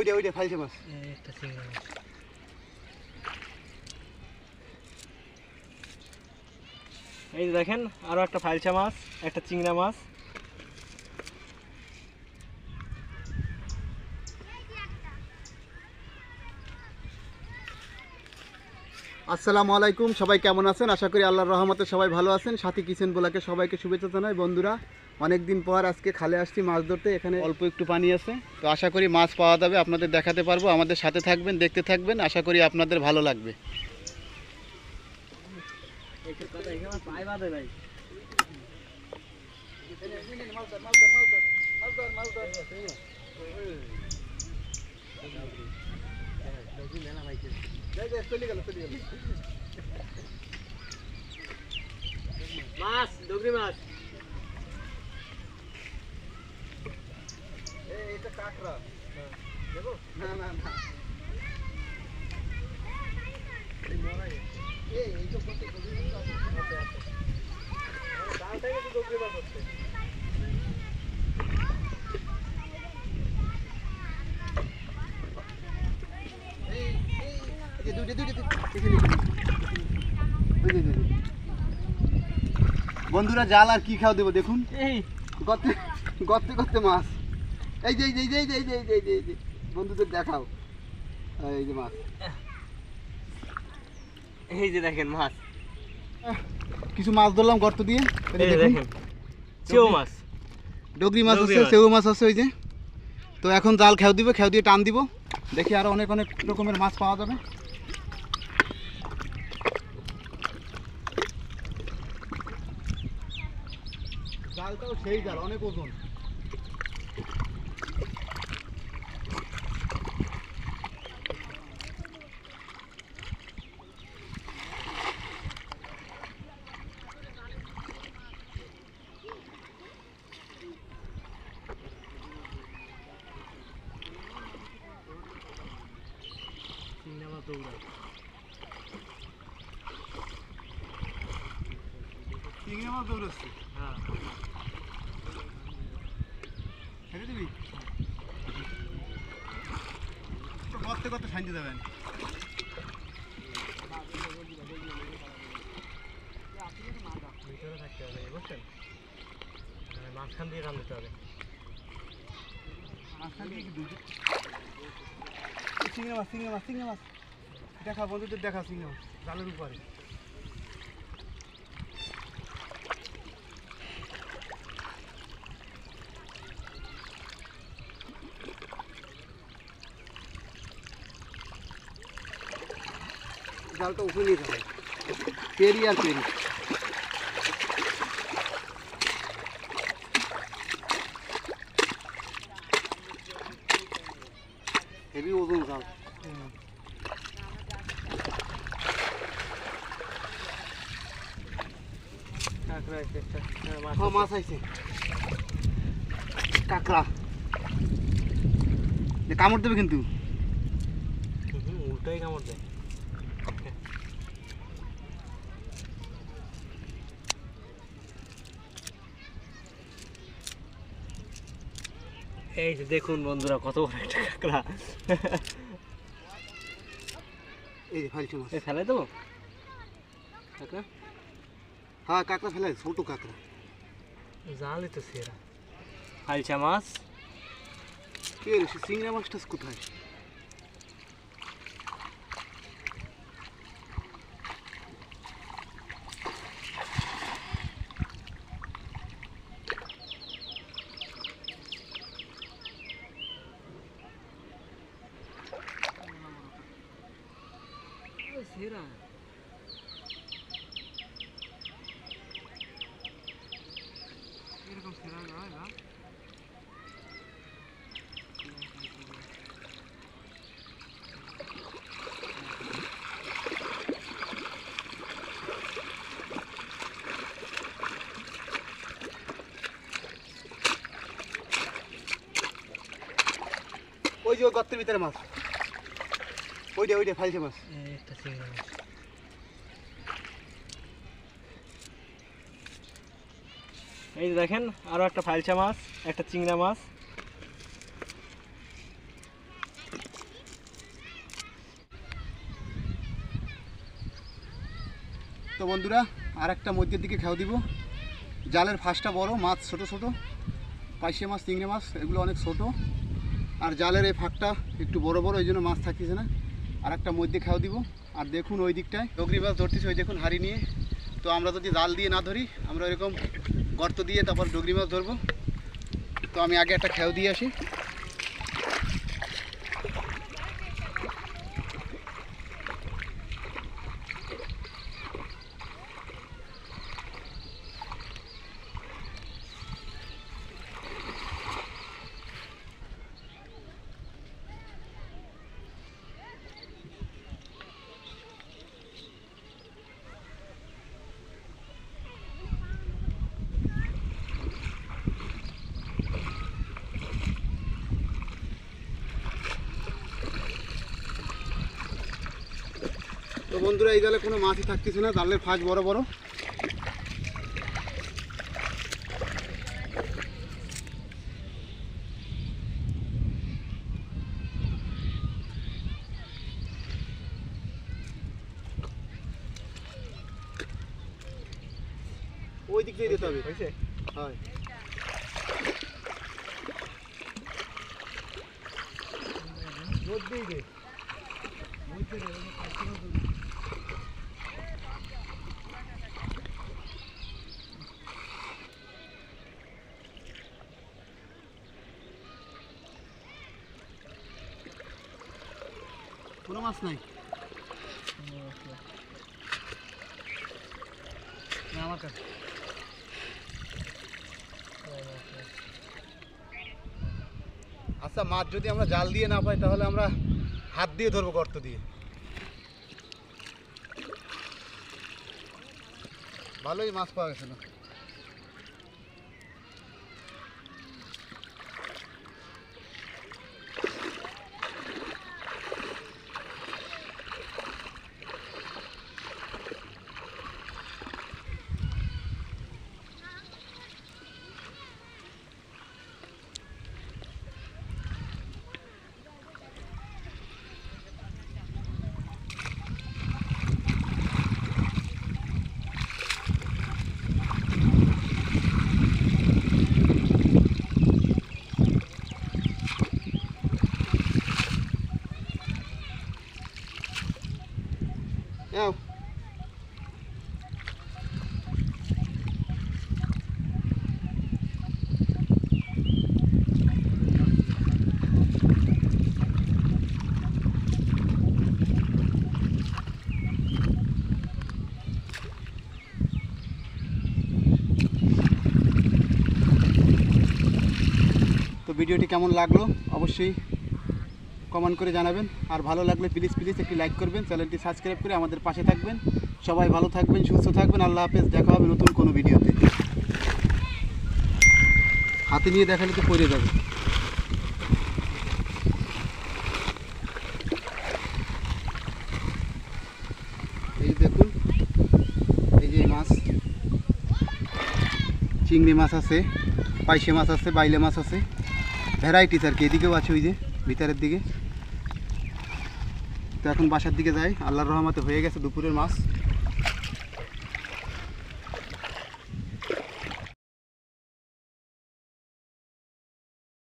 ওইটা ফাইলছে মাছ। একটা চিংড়ি মাছ। এই যে দেখেন আরো একটা ফাইলছা মাছ, একটা চিংড়া মাছ। আসসালামু আলাইকুম, সবাই কেমন আছেন? আশা করি আল্লাহর রহমতে সবাই ভালো আছেন। সাথী কিচেন ব্লগে সবাইকে শুভেচ্ছা জানাই। বন্ধুরা, অনেক দিন পর আজকে খালে আসছি মাছ ধরতে। এখানে অল্প একটু পানি আছে, তো আশা করি মাছ পাওয়া যাবে, আপনাদের দেখাতে পারবো। আমাদের সাথে থাকবেন, দেখতে থাকবেন, আশা করি আপনাদের ভালো লাগবে। মাছ, ডগরি মাছ। এটা কাঁকড়া। দেখো, না না না, এই তো করতে ডগরি মাছ হচ্ছে। বন্ধুরা, জাল আর কি খাওয়া দেবো দেখুন। এই গর্তে গর্তে গর্তে মাছ। এই যে এই যে এই যে এই যে এই যে এই যে এই যে বন্ধুদের দেখাও, এই যে মাছ। এই যে দেখেন মাছ, কিছু মাছ ধরলাম গর্ত দিয়ে। এই যে দেখেন চেও মাছ, ডগরি মাছ ডগরি আছে, মাছ। সেও মাছ আছে ওই যে। তো এখন জাল খেয়াও দিবে, খেয়াও দিয়ে টান দিব, দেখি আরো অনেক অনেক রকমের মাছ পাওয়া যাবে। জালটাও সেই জাল, অনেক ওজন। চিংড়া মাছ দৌড়ায়। চিংড়ি মাছ দৌড়াচ্ছে। হ্যাঁ, ছেড়ে দিবি তো, গর্তে গর্তে সাইতে যাবেন। ভিতরে থাকতে হবে, বুঝছেন? মানে মাঝখান দিয়ে টান দিতে হবে। মাঝখান দিয়ে কি দুটো চিংড়ি মাছ, চিংড়ি মাছ, চিংড়ি মাছ দেখা, বন্ধুদের দেখা চিংড়ি মাছ জালের উপরে। জালটা উপরে নিয়ে যাবে, পেরি আর পেরি। হেভি ওজন জাল। কাঁকড়া আছে একটা, মাছ হ্যাঁ, মাছ আইছে, কাঁকড়া। কামড় দেবে কিন্তু। উল্টাই কামড় দেয়। এই যে দেখুন বন্ধুরা, কত বড় একটা কাঁকড়া। এই যে ফাইলছে মাছ। ফেলে দেবো কাঁকড়া। হ্যাঁ, কাঁকড়া ফেলে, ছোট কাঁকড়া। জালই তো সেরা। ফাইলছা মাছ। কে রে, সে চিংড়া মাছটা কোথায়? সেরা। এরকম সেরা হয় না? ওই যে ওই গর্তের ভিতরে মাছ, ওইটা ফাইলছে মাছ। একটা চিংড়ি মাছ। এই যে দেখেন আরো একটা ফাইলছা মাছ, একটা চিংড়া মাছ। তো বন্ধুরা আর একটা মধ্যের দিকে খেয়াও দিব। জালের ফাঁসটা বড়, মাছ ছোট ছোট, পাইসে মাছ, চিংড়ি মাছ এগুলো অনেক ছোট, আর জালের এই ফাঁকটা একটু বড় বড়, এই জন্য মাছ থাকতেছে না। আর একটা মধ্যে খেয়াও দিব। আর দেখুন ওই দিকটায় ডগরি মাছ ধরতেছে, ওই দেখুন হাড়ি নিয়ে। তো আমরা যদি জাল দিয়ে না ধরি, আমরা এরকম গর্ত দিয়ে তারপর ডগরি মাছ ধরবো। তো আমি আগে একটা খেয়াও দিয়ে আসি। তো বন্ধুরা এই জালে কোনো মাছই থাকতেছে না, জালের ফাঁস বড় বড়। ওই দিক দিয়ে যেতে হবে। হয়েছে? হয় রোদ দিয়ে দে। কোনো মাছ নাই। না আমার কাছে। আচ্ছা, মাছ যদি আমরা জাল দিয়ে না পাই তাহলে আমরা হাত দিয়ে ধরবো গর্ত দিয়ে। ভালোই মাছ পাওয়া গেছে না। নাও। তো ভিডিওটি কেমন লাগলো অবশ্যই কমেন্ট করে জানাবেন। আর ভালো লাগলে প্লিজ প্লিজ একটি লাইক করবেন, চ্যানেলটি সাবস্ক্রাইব করে আমাদের পাশে থাকবেন। সবাই ভালো থাকবেন, সুস্থ থাকবেন। আল্লাহ হাফেজ, দেখা হবে নতুন কোনো ভিডিওতে। হাতে নিয়ে দেখালে তো পড়ে যাবে। এই দেখুন, এই যে মাছ, চিংড়ি মাছ আছে, পাইসে মাছ আছে, বাইলে মাছ আছে, ভ্যারাইটিস আর কি। এদিকেও আছে ওই যে ভিতরের দিকে। তো এখন বাসার দিকে যাই। আল্লাহর রহমতে হয়ে গেছে দুপুরের মাছ।